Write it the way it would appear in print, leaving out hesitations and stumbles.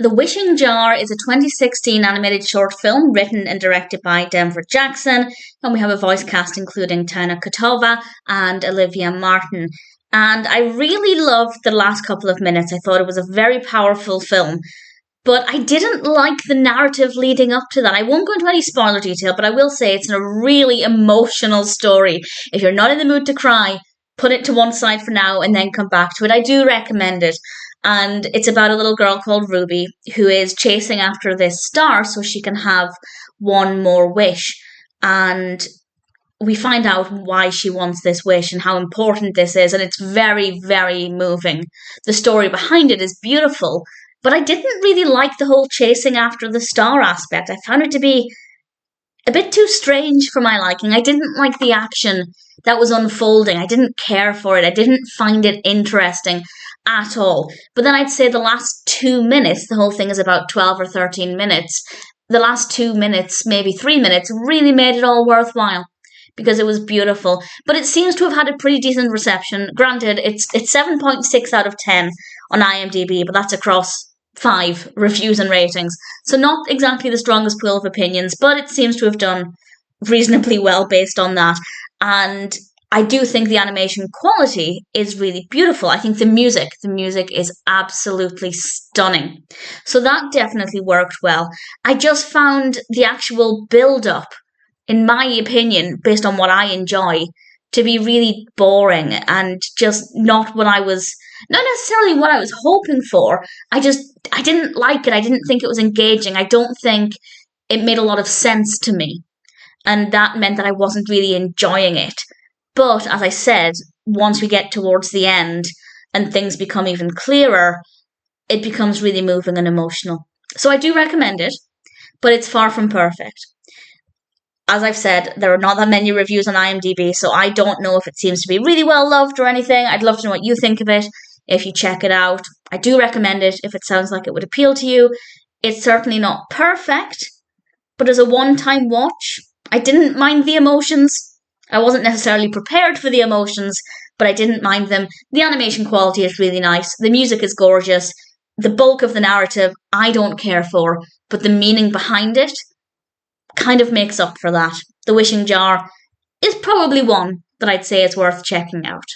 The Wishing Jar is a 2016 animated short film written and directed by Denver Jackson, and we have a voice cast including Tyna Kottova and Olivia Martin. And I really loved the last couple of minutes. I thought it was a very powerful film, but I didn't like the narrative leading up to that. I won't go into any spoiler detail, but I will say it's a really emotional story. If you're not in the mood to cry, put it to one side for now and then come back to it. I do recommend it. And it's about a little girl called Ruby who is chasing after this star so she can have one more wish. And we find out why she wants this wish and how important this is. And it's very, very moving. The story behind it is beautiful. But I didn't really like the whole chasing after the star aspect. I found it to be a bit too strange for my liking. I didn't like the action that was unfolding. I didn't care for it. I didn't find it interesting at all. But then I'd say the last 2 minutes, the whole thing is about 12 or 13 minutes, the last 2 minutes, maybe 3 minutes, really made it all worthwhile because it was beautiful. But it seems to have had a pretty decent reception. Granted, it's 7.6 out of 10 on IMDb, but that's across 5 reviews and ratings. So not exactly the strongest pool of opinions, but it seems to have done reasonably well based on that. And I do think the animation quality is really beautiful. I think the music is absolutely stunning. So that definitely worked well. I just found the actual build-up, in my opinion, based on what I enjoy, to be really boring and just not necessarily what I was hoping for. I didn't like it. I didn't think it was engaging. I don't think it made a lot of sense to me. And that meant that I wasn't really enjoying it. But as I said, once we get towards the end and things become even clearer, it becomes really moving and emotional. So I do recommend it, but it's far from perfect. As I've said, there are not that many reviews on IMDb, so I don't know if it seems to be really well loved or anything. I'd love to know what you think of it if you check it out. I do recommend it if it sounds like it would appeal to you. It's certainly not perfect, but as a one-time watch, I didn't mind the emotions. I wasn't necessarily prepared for the emotions, but I didn't mind them. The animation quality is really nice. The music is gorgeous. The bulk of the narrative, I don't care for, but the meaning behind it kind of makes up for that. The Wishing Jar is probably one that I'd say is worth checking out.